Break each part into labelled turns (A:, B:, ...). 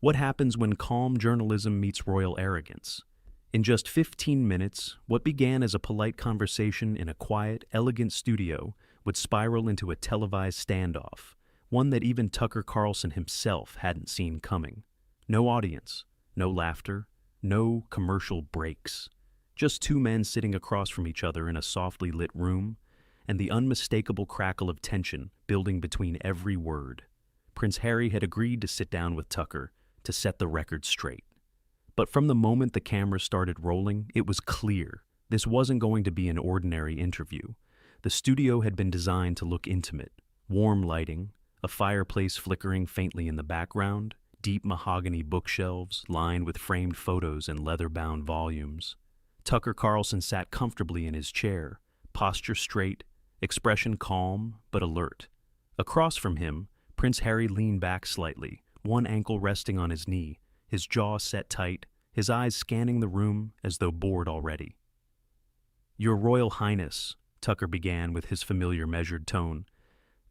A: What happens when calm journalism meets royal arrogance? In just 15 minutes, what began as a polite conversation in a quiet, elegant studio would spiral into a televised standoff, one that even Tucker Carlson himself hadn't seen coming. No audience, no laughter, no commercial breaks. Just two men sitting across from each other in a softly lit room, and the unmistakable crackle of tension building between every word. Prince Harry had agreed to sit down with Tucker to set the record straight. But from the moment the camera started rolling, it was clear this wasn't going to be an ordinary interview. The studio had been designed to look intimate. Warm lighting, a fireplace flickering faintly in the background, deep mahogany bookshelves lined with framed photos and leather-bound volumes. Tucker Carlson sat comfortably in his chair, posture straight, expression calm but alert. Across from him, Prince Harry leaned back slightly, one ankle resting on his knee, his jaw set tight, his eyes scanning the room as though bored already. "Your Royal Highness," Tucker began with his familiar measured tone,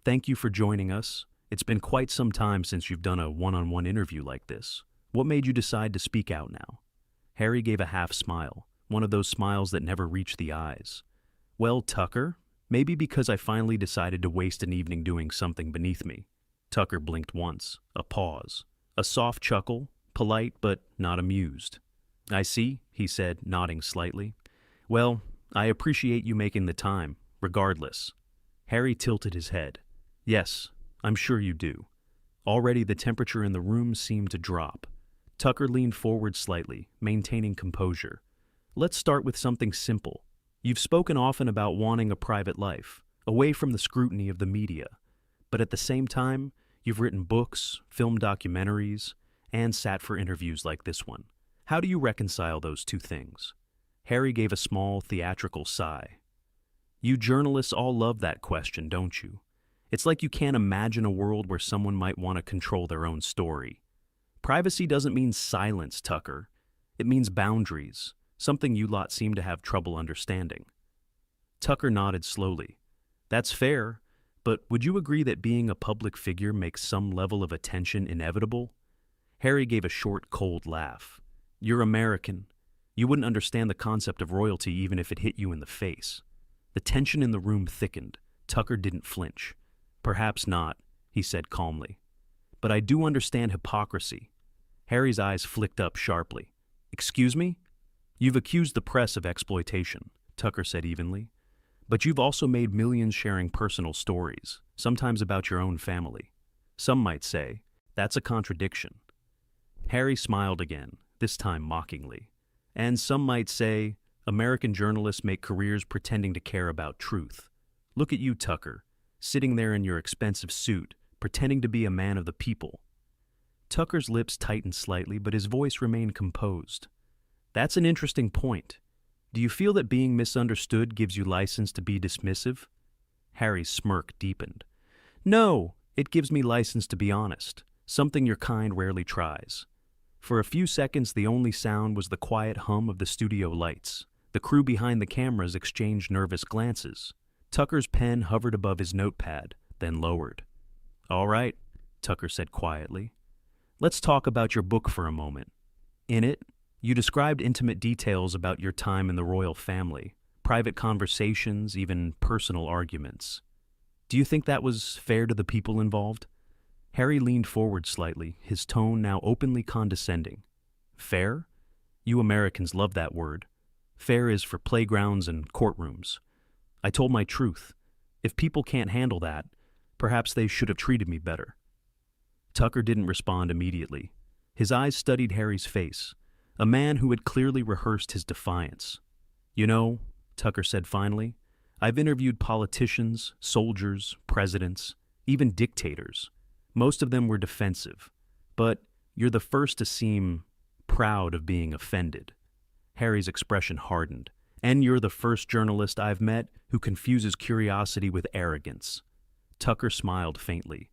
A: "thank you for joining us. It's been quite some time since you've done a one-on-one interview like this. What made you decide to speak out now?" Harry gave a half smile, one of those smiles that never reach the eyes. "Well, Tucker, maybe because I finally decided to waste an evening doing something beneath me." Tucker blinked once, a pause, a soft chuckle, polite but not amused. "I see," he said, nodding slightly. "Well, I appreciate you making the time, regardless." Harry tilted his head. "Yes, I'm sure you do." Already the temperature in the room seemed to drop. Tucker leaned forward slightly, maintaining composure. "Let's start with something simple. You've spoken often about wanting a private life, away from the scrutiny of the media. But at the same time, you've written books, filmed documentaries, and sat for interviews like this one. How do you reconcile those two things?" Harry gave a small, theatrical sigh. "You journalists all love that question, don't you? It's like you can't imagine a world where someone might want to control their own story. Privacy doesn't mean silence, Tucker. It means boundaries, something you lot seem to have trouble understanding." Tucker nodded slowly. "That's fair, but would you agree that being a public figure makes some level of attention inevitable?" Harry gave a short, cold laugh. "You're American. You wouldn't understand the concept of royalty even if it hit you in the face." The tension in the room thickened. Tucker didn't flinch. "Perhaps not," he said calmly. "But I do understand hypocrisy." Harry's eyes flicked up sharply. "Excuse me?" "You've accused the press of exploitation," Tucker said evenly. "But you've also made millions sharing personal stories, sometimes about your own family. Some might say, that's a contradiction." Harry smiled again, this time mockingly. "And some might say, American journalists make careers pretending to care about truth. Look at you, Tucker, sitting there in your expensive suit, pretending to be a man of the people." Tucker's lips tightened slightly, but his voice remained composed. "That's an interesting point. Do you feel that being misunderstood gives you license to be dismissive?" Harry's smirk deepened. "No, it gives me license to be honest, something your kind rarely tries." For a few seconds, the only sound was the quiet hum of the studio lights. The crew behind the cameras exchanged nervous glances. Tucker's pen hovered above his notepad, then lowered. "All right," Tucker said quietly. "Let's talk about your book for a moment. In it, you described intimate details about your time in the royal family, private conversations, even personal arguments. Do you think that was fair to the people involved?" Harry leaned forward slightly, his tone now openly condescending. "Fair? You Americans love that word. Fair is for playgrounds and courtrooms. I told my truth. If people can't handle that, perhaps they should have treated me better." Tucker didn't respond immediately. His eyes studied Harry's face, a man who had clearly rehearsed his defiance. "You know," Tucker said finally, "I've interviewed politicians, soldiers, presidents, even dictators. Most of them were defensive, but you're the first to seem proud of being offended." Harry's expression hardened. "And you're the first journalist I've met who confuses curiosity with arrogance." Tucker smiled faintly.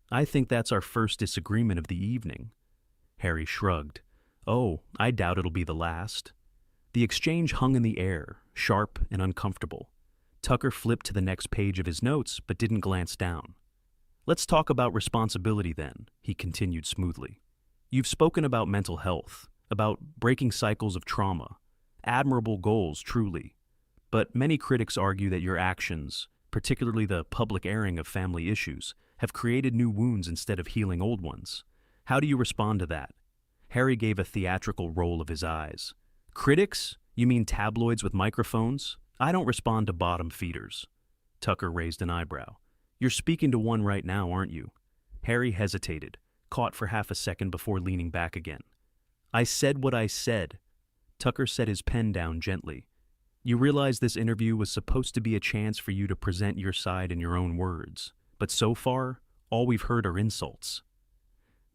A: "I think that's our first disagreement of the evening." Harry shrugged. "Oh, I doubt it'll be the last." The exchange hung in the air, sharp and uncomfortable. Tucker flipped to the next page of his notes but didn't glance down. "Let's talk about responsibility then," he continued smoothly. You've spoken about mental health, about breaking cycles of trauma. Admirable goals, truly. But many critics argue that your actions, particularly the public airing of family issues, have created new wounds instead of healing old ones. How do you respond to that? Harry gave a theatrical roll of his eyes. Critics? You mean tabloids with microphones? I don't respond to bottom feeders. Tucker raised an eyebrow. You're speaking to one right now, aren't you? Harry hesitated, caught for half a second before leaning back again. I said what I said. Tucker set his pen down gently. You realize this interview was supposed to be a chance for you to present your side in your own words, but so far, all we've heard are insults.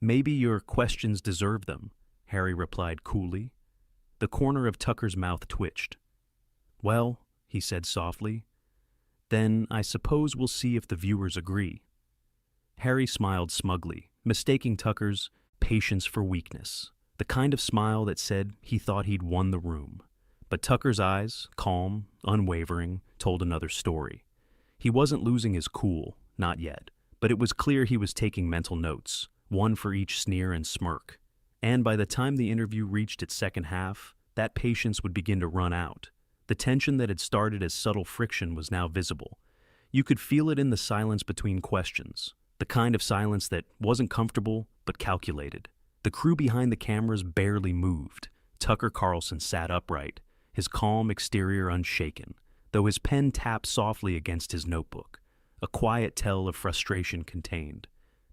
A: Maybe your questions deserve them, Harry replied coolly. The corner of Tucker's mouth twitched. Well, he said softly, then I suppose we'll see if the viewers agree. Harry smiled smugly, mistaking Tucker's patience for weakness, the kind of smile that said he thought he'd won the room. But Tucker's eyes, calm, unwavering, told another story. He wasn't losing his cool, not yet, but it was clear he was taking mental notes, one for each sneer and smirk. And by the time the interview reached its second half, that patience would begin to run out. The tension that had started as subtle friction was now visible. You could feel it in the silence between questions, the kind of silence that wasn't comfortable but calculated. The crew behind the cameras barely moved. Tucker Carlson sat upright, his calm exterior unshaken, though his pen tapped softly against his notebook, a quiet tell of frustration contained.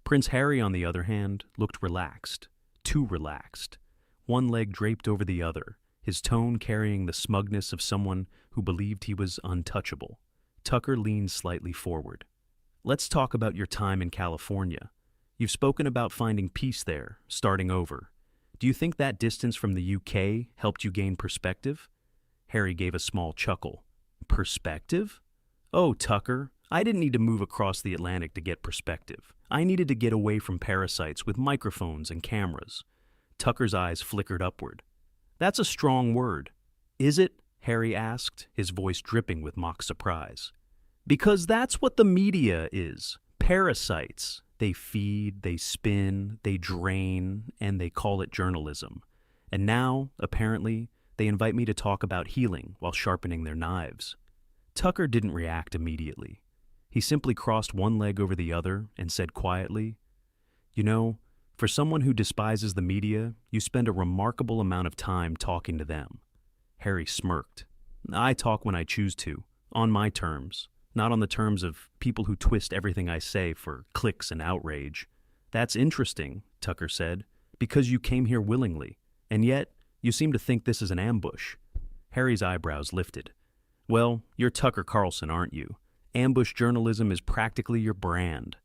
A: Prince Harry, on the other hand, looked relaxed, too relaxed, one leg draped over the other, his tone carrying the smugness of someone who believed he was untouchable. Tucker leaned slightly forward. Let's talk about your time in California. You've spoken about finding peace there, starting over. Do you think that distance from the UK helped you gain perspective? Harry gave a small chuckle. Perspective? Oh, Tucker, I didn't need to move across the Atlantic to get perspective. I needed to get away from parasites with microphones and cameras. Tucker's eyes flickered upward. That's a strong word. Is it? Harry asked, his voice dripping with mock surprise. Because that's what the media is. Parasites. They feed, they spin, they drain, and they call it journalism. And now, apparently, they invite me to talk about healing while sharpening their knives. Tucker didn't react immediately. He simply crossed one leg over the other and said quietly, You know, for someone who despises the media, you spend a remarkable amount of time talking to them. Harry smirked. I talk when I choose to, on my terms, not on the terms of people who twist everything I say for clicks and outrage. That's interesting, Tucker said, because you came here willingly, and yet you seem to think this is an ambush. Harry's eyebrows lifted. Well, you're Tucker Carlson, aren't you? Ambush journalism is practically your brand.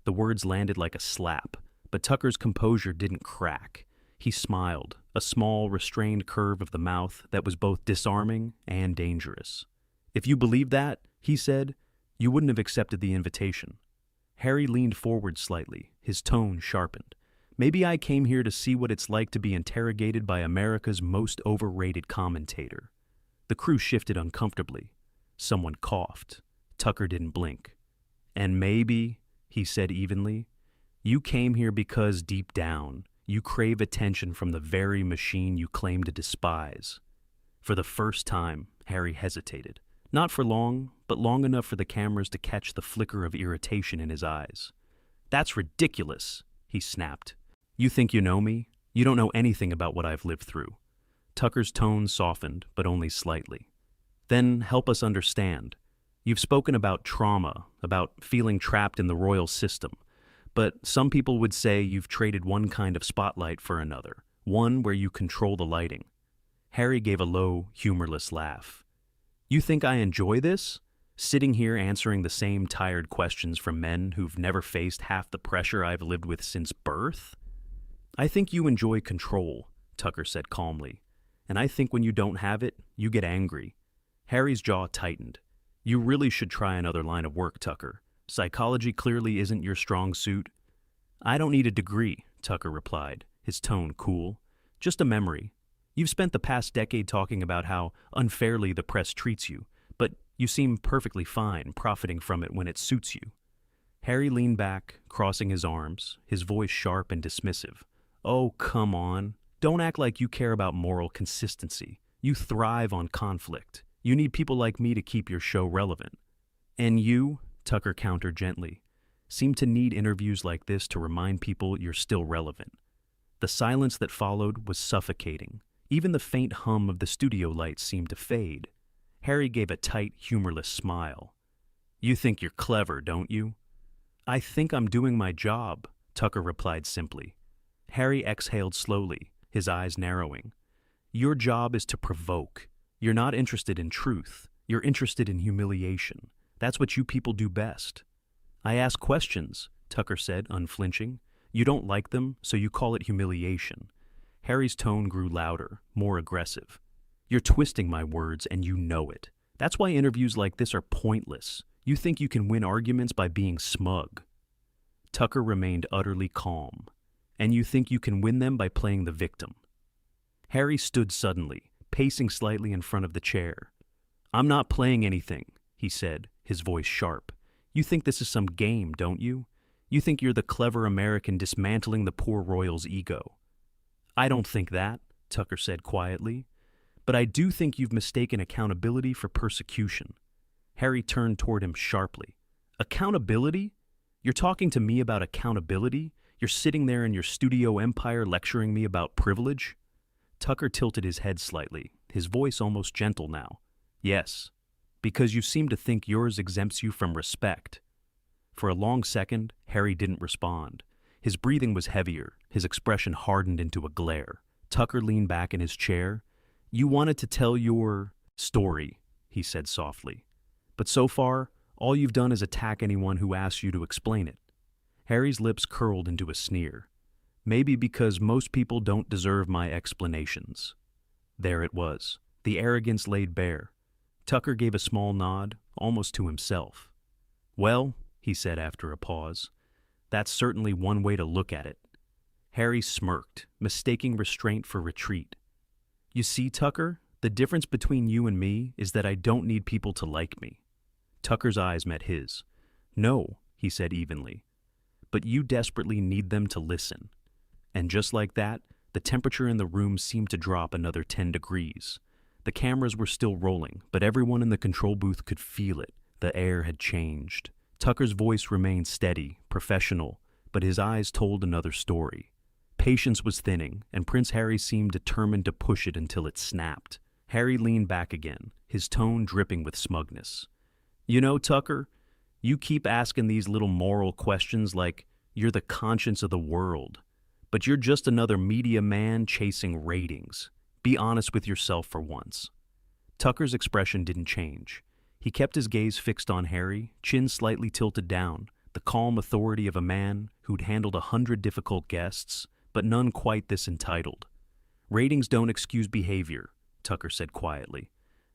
A: The words landed like a slap, but Tucker's composure didn't crack. He smiled, a small, restrained curve of the mouth that was both disarming and dangerous. If you believe that, he said, you wouldn't have accepted the invitation. Harry leaned forward slightly, his tone sharpened. Maybe I came here to see what it's like to be interrogated by America's most overrated commentator. The crew shifted uncomfortably. Someone coughed. Tucker didn't blink. And maybe, he said evenly, you came here because deep down, you crave attention from the very machine you claim to despise. For the first time, Harry hesitated. Not for long, but long enough for the cameras to catch the flicker of irritation in his eyes. That's ridiculous, he snapped. You think you know me? You don't know anything about what I've lived through. Tucker's tone softened, but only slightly. Then help us understand. You've spoken about trauma, about feeling trapped in the royal system. But some people would say you've traded one kind of spotlight for another, one where you control the lighting. Harry gave a low, humorless laugh. You think I enjoy this? Sitting here answering the same tired questions from men who've never faced half the pressure I've lived with since birth? I think you enjoy control, Tucker said calmly. And I think when you don't have it, you get angry. Harry's jaw tightened. You really should try another line of work, Tucker. Psychology clearly isn't your strong suit. I don't need a degree, Tucker replied, his tone cool. Just a memory. You've spent the past decade talking about how unfairly the press treats you, but you seem perfectly fine profiting from it when it suits you. Harry leaned back, crossing his arms, his voice sharp and dismissive. Oh, come on. Don't act like you care about moral consistency. You thrive on conflict. You need people like me to keep your show relevant. And you, Tucker countered gently, seem to need interviews like this to remind people you're still relevant. The silence that followed was suffocating. Even the faint hum of the studio lights seemed to fade. Harry gave a tight, humorless smile. You think you're clever, don't you? I think I'm doing my job, Tucker replied simply. Harry exhaled slowly, his eyes narrowing. Your job is to provoke. You're not interested in truth. You're interested in humiliation. That's what you people do best. I ask questions, Tucker said, unflinching. You don't like them, so you call it humiliation. Harry's tone grew louder, more aggressive. You're twisting my words, and you know it. That's why interviews like this are pointless. You think you can win arguments by being smug. Tucker remained utterly calm. And you think you can win them by playing the victim. Harry stood suddenly, pacing slightly in front of the chair. I'm not playing anything, he said, his voice sharp. You think this is some game, don't you? You think you're the clever American dismantling the poor royal's ego. I don't think that, Tucker said quietly. But I do think you've mistaken accountability for persecution. Harry turned toward him sharply. Accountability? You're talking to me about accountability? You're sitting there in your studio empire lecturing me about privilege? Tucker tilted his head slightly, his voice almost gentle now. Yes, because you seem to think yours exempts you from respect. For a long second, Harry didn't respond. His breathing was heavier, his expression hardened into a glare. Tucker leaned back in his chair. You wanted to tell your story, he said softly. But so far, all you've done is attack anyone who asks you to explain it. Harry's lips curled into a sneer. Maybe because most people don't deserve my explanations. There it was, the arrogance laid bare. Tucker gave a small nod, almost to himself. Well, he said after a pause, that's certainly one way to look at it. Harry smirked, mistaking restraint for retreat. You see, Tucker, the difference between you and me is that I don't need people to like me. Tucker's eyes met his. No, he said evenly. But you desperately need them to listen. And just like that, the temperature in the room seemed to drop another 10 degrees. The cameras were still rolling, but everyone in the control booth could feel it. The air had changed. Tucker's voice remained steady, professional, but his eyes told another story. Patience was thinning, and Prince Harry seemed determined to push it until it snapped. Harry leaned back again, his tone dripping with smugness. You know, Tucker, you keep asking these little moral questions like you're the conscience of the world, but you're just another media man chasing ratings. Be honest with yourself for once. Tucker's expression didn't change. He kept his gaze fixed on Harry, chin slightly tilted down, the calm authority of a man who'd handled 100 difficult guests, but none quite this entitled. Ratings don't excuse behavior, Tucker said quietly.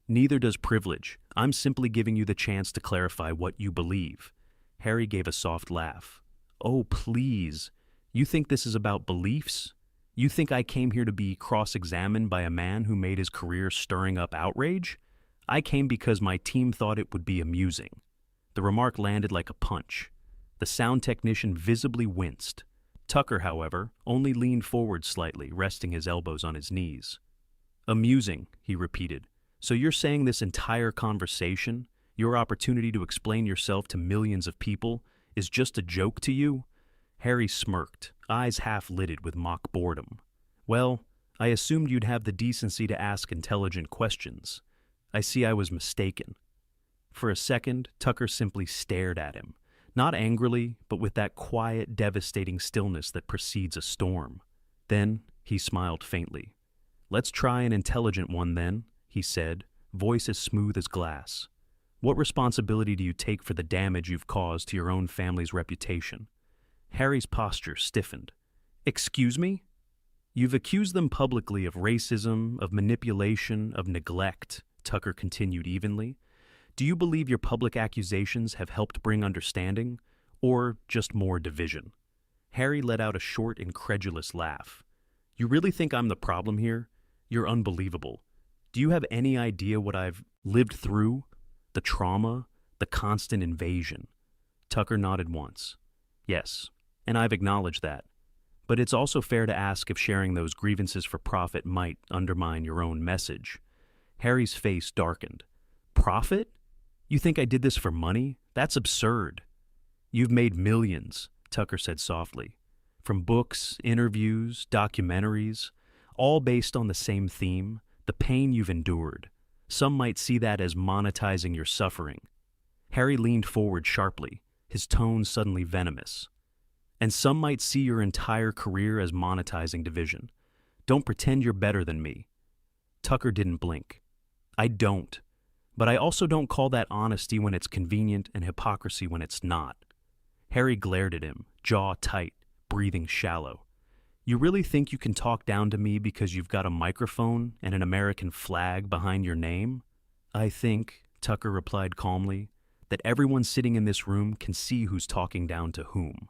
A: Neither does privilege. I'm simply giving you the chance to clarify what you believe. Harry gave a soft laugh. Oh, please. You think this is about beliefs? You think I came here to be cross-examined by a man who made his career stirring up outrage? I came because my team thought it would be amusing. The remark landed like a punch. The sound technician visibly winced. Tucker, however, only leaned forward slightly, resting his elbows on his knees. Amusing, he repeated. So you're saying this entire conversation, your opportunity to explain yourself to millions of people, is just a joke to you? Harry smirked, eyes half-lidded with mock boredom. Well, I assumed you'd have the decency to ask intelligent questions. I see I was mistaken. For a second, Tucker simply stared at him, not angrily, but with that quiet, devastating stillness that precedes a storm. Then he smiled faintly. Let's try an intelligent one then, he said, voice as smooth as glass. What responsibility do you take for the damage you've caused to your own family's reputation? Harry's posture stiffened. Excuse me? You've accused them publicly of racism, of manipulation, of neglect, Tucker continued evenly. Do you believe your public accusations have helped bring understanding, or just more division? Harry let out a short, incredulous laugh. You really think I'm the problem here? You're unbelievable. Do you have any idea what I've lived through? The trauma, the constant invasion. Tucker nodded once. Yes, and I've acknowledged that. But it's also fair to ask if sharing those grievances for profit might undermine your own message. Harry's face darkened. Profit? You think I did this for money? That's absurd. You've made millions, Tucker said softly. From books, interviews, documentaries, all based on the same theme, the pain you've endured. Some might see that as monetizing your suffering. Harry leaned forward sharply, his tone suddenly venomous. And some might see your entire career as monetizing division. Don't pretend you're better than me. Tucker didn't blink. I don't. But I also don't call that honesty when it's convenient and hypocrisy when it's not. Harry glared at him, jaw tight, breathing shallow. You really think you can talk down to me because you've got a microphone and an American flag behind your name? I think, Tucker replied calmly, that everyone sitting in this room can see who's talking down to whom.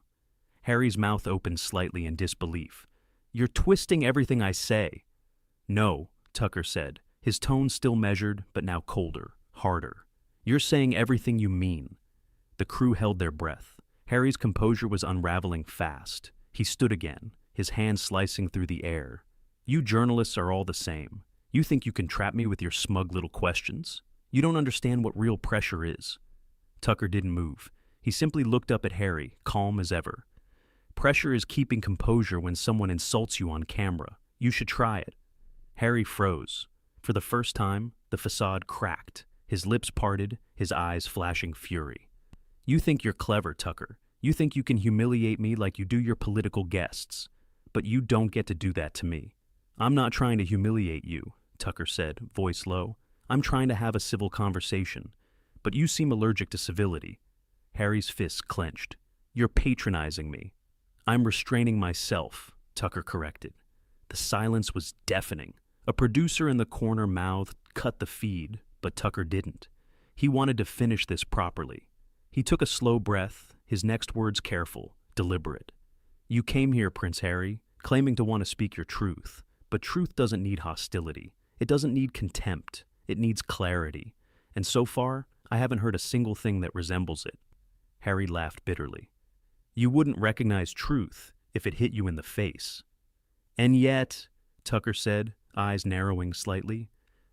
A: Harry's mouth opened slightly in disbelief. You're twisting everything I say. No, Tucker said, his tone still measured, but now colder, harder. You're saying everything you mean. The crew held their breath. Harry's composure was unraveling fast. He stood again, his hand slicing through the air. You journalists are all the same. You think you can trap me with your smug little questions? You don't understand what real pressure is. Tucker didn't move. He simply looked up at Harry, calm as ever. Pressure is keeping composure when someone insults you on camera. You should try it. Harry froze. For the first time, the facade cracked, his lips parted, his eyes flashing fury. You think you're clever, Tucker. You think you can humiliate me like you do your political guests. But you don't get to do that to me. I'm not trying to humiliate you, Tucker said, voice low. I'm trying to have a civil conversation. But you seem allergic to civility. Harry's fists clenched. You're patronizing me. I'm restraining myself, Tucker corrected. The silence was deafening. A producer in the corner mouthed, cut the feed, but Tucker didn't. He wanted to finish this properly. He took a slow breath, his next words careful, deliberate. You came here, Prince Harry, claiming to want to speak your truth. But truth doesn't need hostility. It doesn't need contempt. It needs clarity. And so far, I haven't heard a single thing that resembles it. Harry laughed bitterly. You wouldn't recognize truth if it hit you in the face. And yet, Tucker said, eyes narrowing slightly,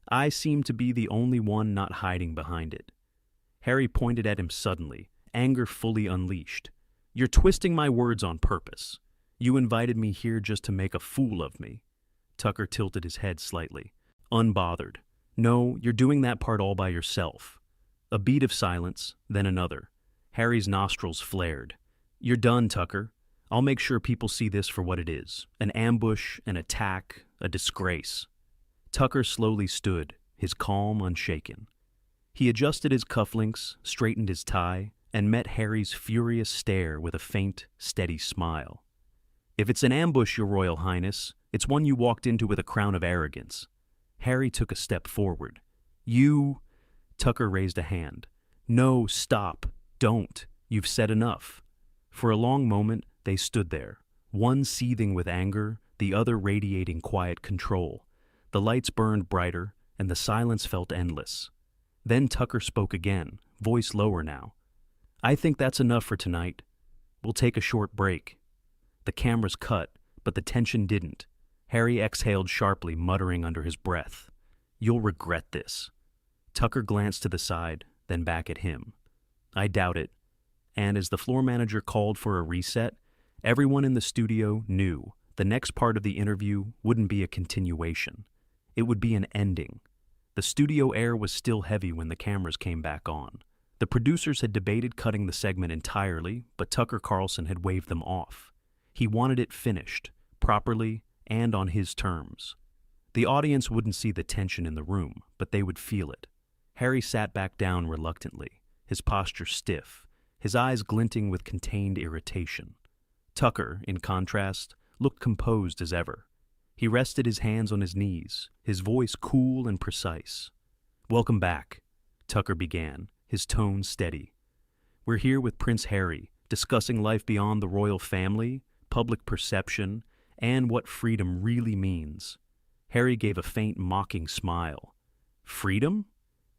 A: I seem to be the only one not hiding behind it. Harry pointed at him suddenly, anger fully unleashed. You're twisting my words on purpose. You invited me here just to make a fool of me. Tucker tilted his head slightly, unbothered. No, you're doing that part all by yourself. A beat of silence, then another. Harry's nostrils flared. You're done, Tucker. I'll make sure people see this for what it is. An ambush, an attack, a disgrace. Tucker slowly stood, his calm unshaken. He adjusted his cufflinks, straightened his tie, and met Harry's furious stare with a faint, steady smile. If it's an ambush, Your Royal Highness, it's one you walked into with a crown of arrogance. Harry took a step forward. You... Tucker raised a hand. No, stop. Don't. You've said enough. For a long moment, they stood there, one seething with anger, the other radiating quiet control. The lights burned brighter, and the silence felt endless. Then Tucker spoke again, voice lower now. I think that's enough for tonight. We'll take a short break. The cameras cut, but the tension didn't. Harry exhaled sharply, muttering under his breath. You'll regret this. Tucker glanced to the side, then back at him. I doubt it. And as the floor manager called for a reset, everyone in the studio knew the next part of the interview wouldn't be a continuation. It would be an ending. The studio air was still heavy when the cameras came back on. The producers had debated cutting the segment entirely, but Tucker Carlson had waved them off. He wanted it finished, properly, and on his terms. The audience wouldn't see the tension in the room, but they would feel it. Harry sat back down reluctantly, his posture stiff, his eyes glinting with contained irritation. Tucker, in contrast, looked composed as ever. He rested his hands on his knees, his voice cool and precise. Welcome back, Tucker began, his tone steady. We're here with Prince Harry, discussing life beyond the royal family, public perception, and what freedom really means. Harry gave a faint, mocking smile. Freedom?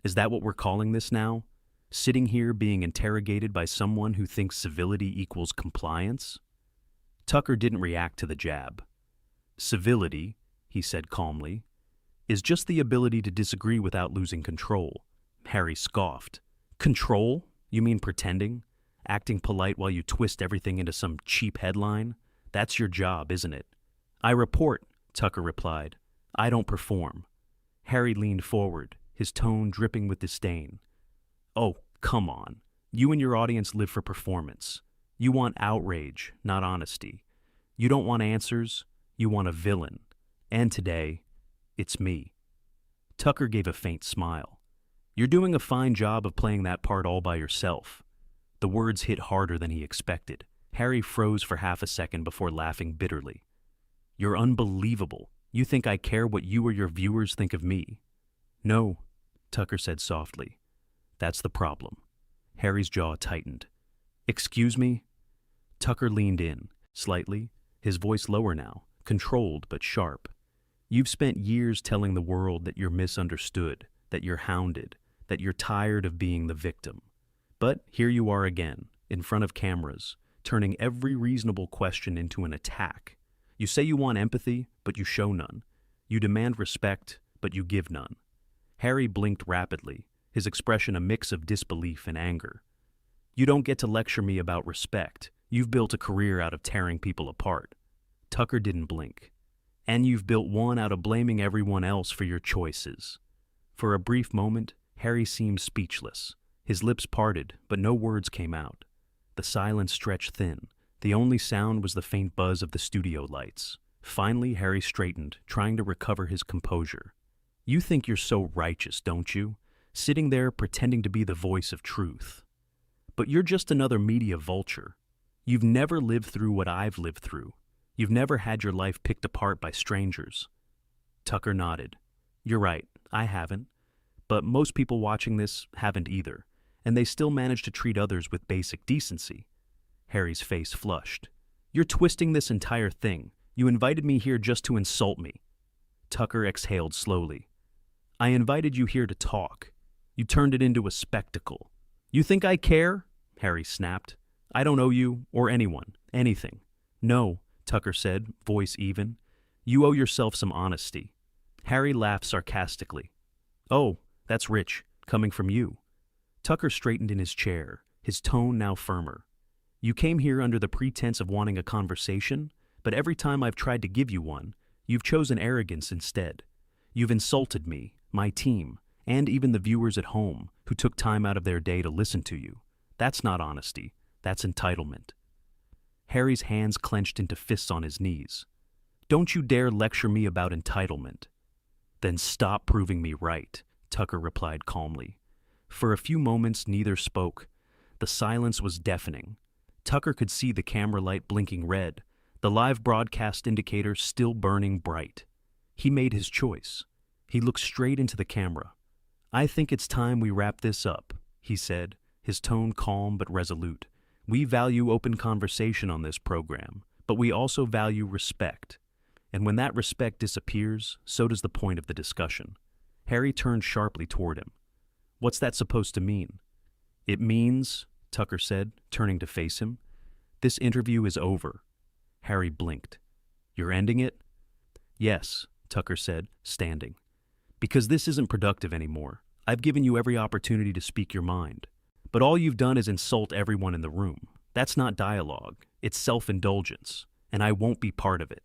A: Is that what we're calling this now? Sitting here being interrogated by someone who thinks civility equals compliance? Tucker didn't react to the jab. Civility, he said calmly, is just the ability to disagree without losing control. Harry scoffed. Control? You mean pretending? Acting polite while you twist everything into some cheap headline? That's your job, isn't it? I report, Tucker replied. I don't perform. Harry leaned forward, his tone dripping with disdain. Oh, come on. You and your audience live for performance. You want outrage, not honesty. You don't want answers, you want a villain. And today, it's me. Tucker gave a faint smile. You're doing a fine job of playing that part all by yourself. The words hit harder than he expected. Harry froze for half a second before laughing bitterly. You're unbelievable. You think I care what you or your viewers think of me? No, Tucker said softly. That's the problem. Harry's jaw tightened. Excuse me? Tucker leaned in, slightly, his voice lower now, controlled but sharp. You've spent years telling the world that you're misunderstood, that you're hounded, that you're tired of being the victim. But here you are again, in front of cameras, turning every reasonable question into an attack. You say you want empathy, but you show none. You demand respect, but you give none. Harry blinked rapidly, his expression a mix of disbelief and anger. You don't get to lecture me about respect. You've built a career out of tearing people apart. Tucker didn't blink. And you've built one out of blaming everyone else for your choices. For a brief moment, Harry seemed speechless. His lips parted, but no words came out. The silence stretched thin. The only sound was the faint buzz of the studio lights. Finally, Harry straightened, trying to recover his composure. You think you're so righteous, don't you? Sitting there pretending to be the voice of truth. But you're just another media vulture. You've never lived through what I've lived through. You've never had your life picked apart by strangers. Tucker nodded. You're right, I haven't. But most people watching this haven't either, and they still manage to treat others with basic decency. Harry's face flushed. You're twisting this entire thing. You invited me here just to insult me. Tucker exhaled slowly. I invited you here to talk. You turned it into a spectacle. You think I care? Harry snapped. I don't owe you, or anyone, anything. No, Tucker said, voice even. You owe yourself some honesty. Harry laughed sarcastically. Oh, that's rich, coming from you. Tucker straightened in his chair, his tone now firmer. You came here under the pretense of wanting a conversation, but every time I've tried to give you one, you've chosen arrogance instead. You've insulted me, my team, and even the viewers at home who took time out of their day to listen to you. That's not honesty. That's entitlement. Harry's hands clenched into fists on his knees. Don't you dare lecture me about entitlement. Then stop proving me right, Tucker replied calmly. For a few moments, neither spoke. The silence was deafening. Tucker could see the camera light blinking red, the live broadcast indicator still burning bright. He made his choice. He looked straight into the camera. I think it's time we wrap this up, he said, his tone calm but resolute. We value open conversation on this program, but we also value respect. And when that respect disappears, so does the point of the discussion. Harry turned sharply toward him. What's that supposed to mean? It means, Tucker said, turning to face him, this interview is over. Harry blinked. You're ending it? Yes, Tucker said, standing. Because this isn't productive anymore. I've given you every opportunity to speak your mind. But all you've done is insult everyone in the room. That's not dialogue. It's self-indulgence, and I won't be part of it.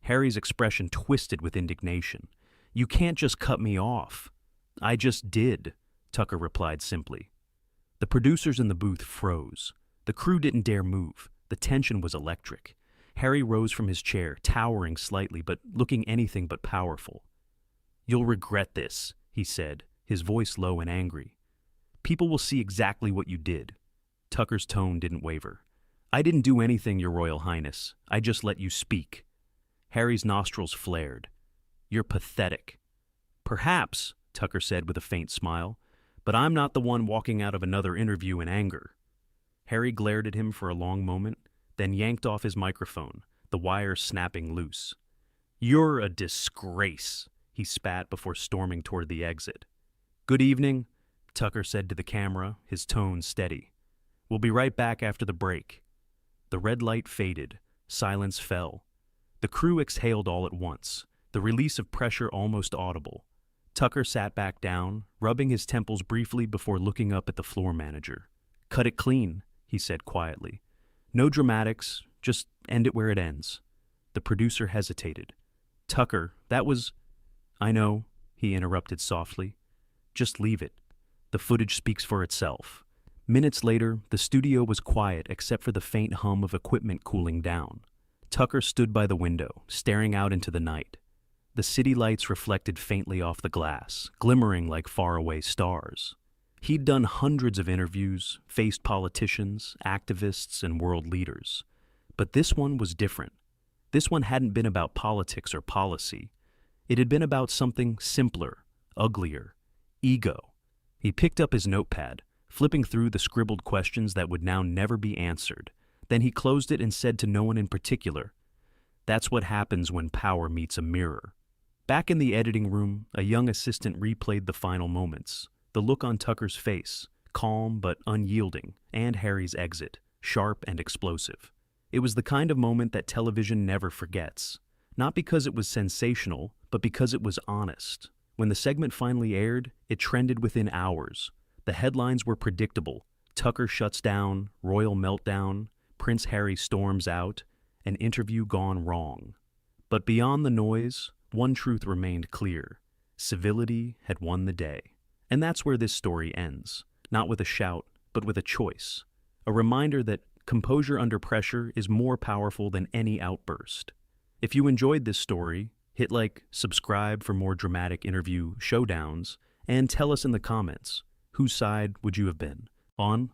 A: Harry's expression twisted with indignation. You can't just cut me off. I just did, Tucker replied simply. The producers in the booth froze. The crew didn't dare move. The tension was electric. Harry rose from his chair, towering slightly, but looking anything but powerful. You'll regret this, he said, his voice low and angry. People will see exactly what you did. Tucker's tone didn't waver. I didn't do anything, Your Royal Highness. I just let you speak. Harry's nostrils flared. You're pathetic. Perhaps, Tucker said with a faint smile, but I'm not the one walking out of another interview in anger. Harry glared at him for a long moment, then yanked off his microphone, the wire snapping loose. You're a disgrace, he spat before storming toward the exit. Good evening, Tucker said to the camera, his tone steady. We'll be right back after the break. The red light faded. silence fell. The crew exhaled all at once, the release of pressure almost audible. Tucker sat back down, rubbing his temples briefly before looking up at the floor manager. "Cut it clean," he said quietly. "No dramatics, just end it where it ends." The producer hesitated. "Tucker, that was—" "I know," he interrupted softly. "Just leave it. The footage speaks for itself." Minutes later, the studio was quiet except for the faint hum of equipment cooling down. Tucker stood by the window, staring out into the night. The city lights reflected faintly off the glass, glimmering like faraway stars. He'd done hundreds of interviews, faced politicians, activists, and world leaders. But this one was different. This one hadn't been about politics or policy. It had been about something simpler, uglier: ego. He picked up his notepad, flipping through the scribbled questions that would now never be answered. Then he closed it and said to no one in particular, "That's what happens when power meets a mirror." Back in the editing room, a young assistant replayed the final moments. The look on Tucker's face, calm but unyielding, and Harry's exit, sharp and explosive. It was the kind of moment that television never forgets. Not because it was sensational, but because it was honest. When the segment finally aired, it trended within hours. The headlines were predictable: Tucker shuts down, royal meltdown, Prince Harry storms out, an interview gone wrong. But beyond the noise, one truth remained clear: civility had won the day. And that's where this story ends, not with a shout, but with a choice. A reminder that composure under pressure is more powerful than any outburst. If you enjoyed this story, hit like, subscribe for more dramatic interview showdowns, and tell us in the comments, whose side would you have been? On